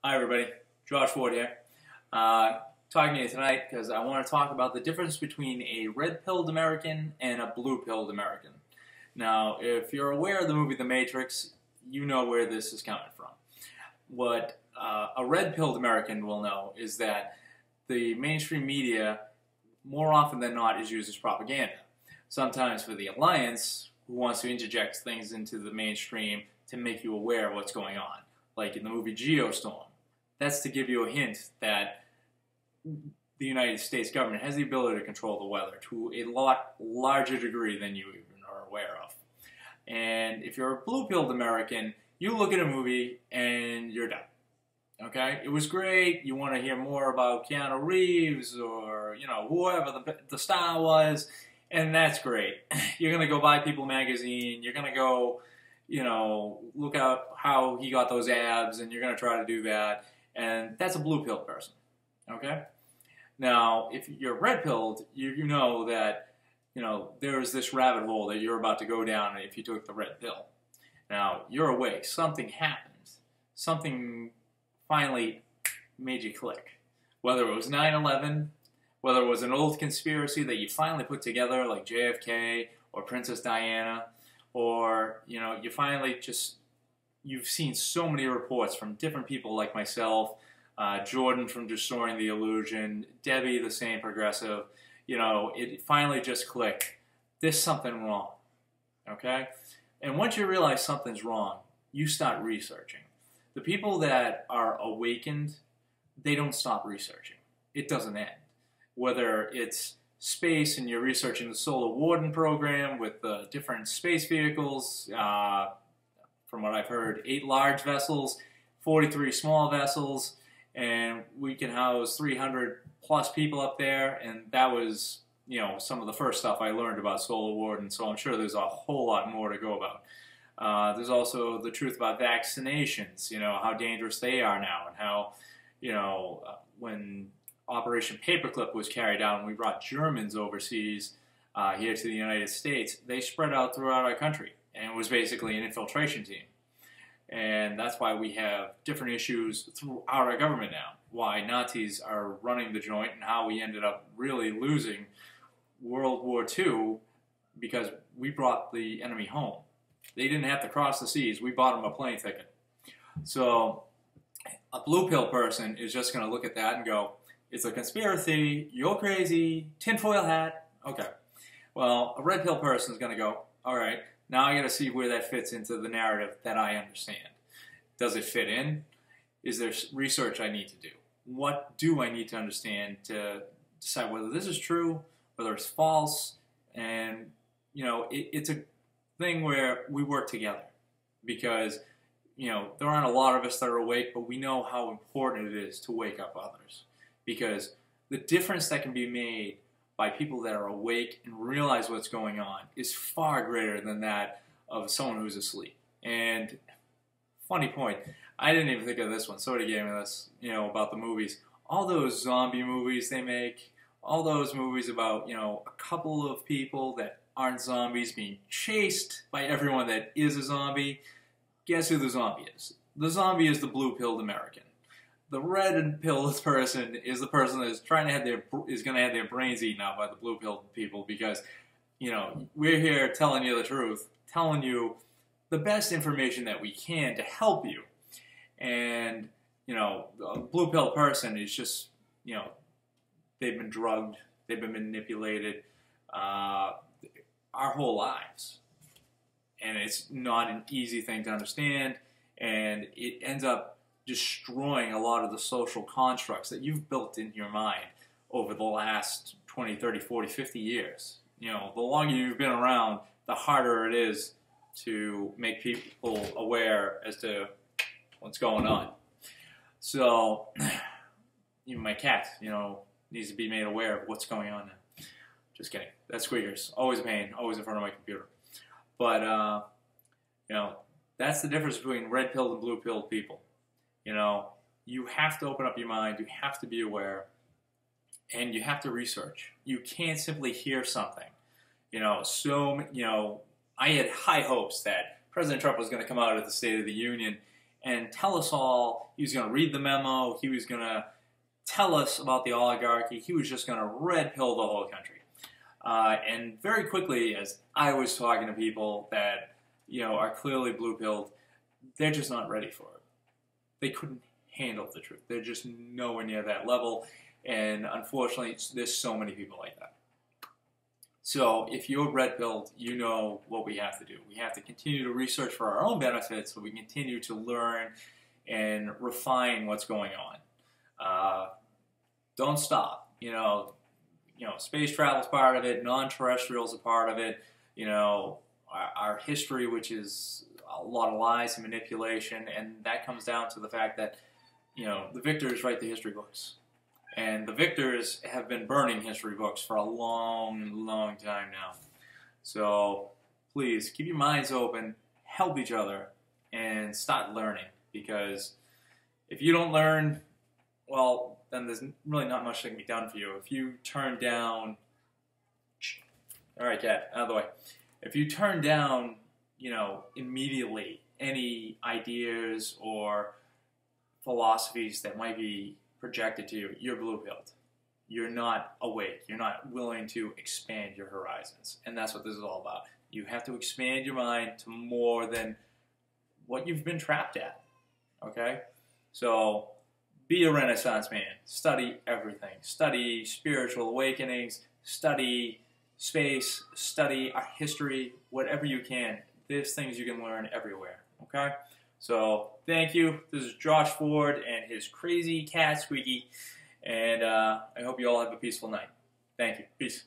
Hi everybody, Josh Ford here. Talking to you tonight because I want to talk about the difference between a red-pilled American and a blue-pilled American. Now, if you're aware of the movie The Matrix, you know where this is coming from. What a red-pilled American will know is that the mainstream media, more often than not, is used as propaganda. Sometimes for the alliance, who wants to interject things into the mainstream to make you aware of what's going on. Like in the movie Geostorm. That's to give you a hint that the United States government has the ability to control the weather to a lot larger degree than you even are aware of. And if you're a blue-pilled American, you look at a movie and you're done. Okay? It was great. You want to hear more about Keanu Reeves or, you know, whoever the star was, and that's great. You're going to go buy People magazine. You're going to go, you know, look up how he got those abs, and you're going to try to do that. And that's a blue-pilled person, okay? Now, if you're red-pilled, you know that, you know, there's this rabbit hole that you're about to go down if you took the red pill. Now, you're awake. Something happens. Something finally made you click. Whether it was 9/11, whether it was an old conspiracy that you finally put together, like JFK or Princess Diana, or, you know, you finally just... You've seen so many reports from different people like myself, Jordan from Destroying the Illusion, Debbie, the same progressive. You know, it finally just clicked. There's something wrong, okay? And once you realize something's wrong, you start researching. The people that are awakened, they don't stop researching. It doesn't end. Whether it's space and you're researching the Solar Warden program with the different space vehicles, from what I've heard, 8 large vessels, 43 small vessels, and we can house 300 plus people up there, and that was, you know, some of the first stuff I learned about Solar Warden, so I'm sure there's a whole lot more to go about. There's also the truth about vaccinations, you know, how dangerous they are now, and how, you know, when Operation Paperclip was carried out and we brought Germans overseas here to the United States, they spread out throughout our country. And it was basically an infiltration team. And that's why we have different issues throughout our government now. Why Nazis are running the joint and how we ended up really losing World War II because we brought the enemy home. They didn't have to cross the seas. We bought them a plane ticket. So a blue pill person is just going to look at that and go, it's a conspiracy, you're crazy, tinfoil hat. Okay. Well, a red pill person is going to go, all right, now I got to see where that fits into the narrative that I understand. Does it fit in? Is there research I need to do? What do I need to understand to decide whether this is true, whether it's false? And, you know, it's a thing where we work together because, you know, there aren't a lot of us that are awake, but we know how important it is to wake up others. Because the difference that can be made by people that are awake and realize what's going on is far greater than that of someone who's asleep. And funny point, I didn't even think of this one. Somebody gave me this, you know, about the movies. All those zombie movies they make, all those movies about, you know, a couple of people that aren't zombies being chased by everyone that is a zombie. Guess who the zombie is? The zombie is the blue-pilled American. The red-pilled person is the person that is going to have their brains eaten out by the blue-pilled people because, you know, we're here telling you the truth, telling you the best information that we can to help you. And, you know, a blue-pilled person is just, you know, they've been drugged, they've been manipulated our whole lives. And it's not an easy thing to understand, and it ends up destroying a lot of the social constructs that you've built in your mind over the last 20, 30, 40, 50 years. You know, the longer you've been around, the harder it is to make people aware as to what's going on. So, even my cat, you know, needs to be made aware of what's going on now. Just kidding. That's squeakers. Always a pain, always in front of my computer. But, you know, that's the difference between red-pilled and blue-pilled people. You know, you have to open up your mind, you have to be aware, and you have to research. You can't simply hear something. You know, I had high hopes that President Trump was going to come out at the State of the Union and tell us all. He was going to read the memo. He was going to tell us about the oligarchy. He was just going to red pill the whole country. And very quickly, as I was talking to people that, are clearly blue-pilled, they're just not ready for it. They couldn't handle the truth. They're just nowhere near that level. And unfortunately, there's so many people like that. So if you're red-pilled, you know what we have to do. We have to continue to research for our own benefit so we continue to learn and refine what's going on. Don't stop. Space travel is part of it. Non-terrestrial is a part of it. Our history, which is a lot of lies and manipulation, and that comes down to the fact that, the victors write the history books. And the victors have been burning history books for a long, long time now. So please keep your minds open, help each other, and start learning. Because if you don't learn, well, then there's really not much that can be done for you. If you turn down, all right, cat, out of the way. If you turn down, immediately any ideas or philosophies that might be projected to you, you're blue-pilled. You're not awake. You're not willing to expand your horizons. And that's what this is all about. You have to expand your mind to more than what you've been trapped at. Okay? So be a Renaissance man. Study everything. Study spiritual awakenings. Study space. Study our history. Whatever you can. There's things you can learn everywhere. Okay? So, thank you. This is Josh Ford and his crazy cat Squeaky. And I hope you all have a peaceful night. Thank you. Peace.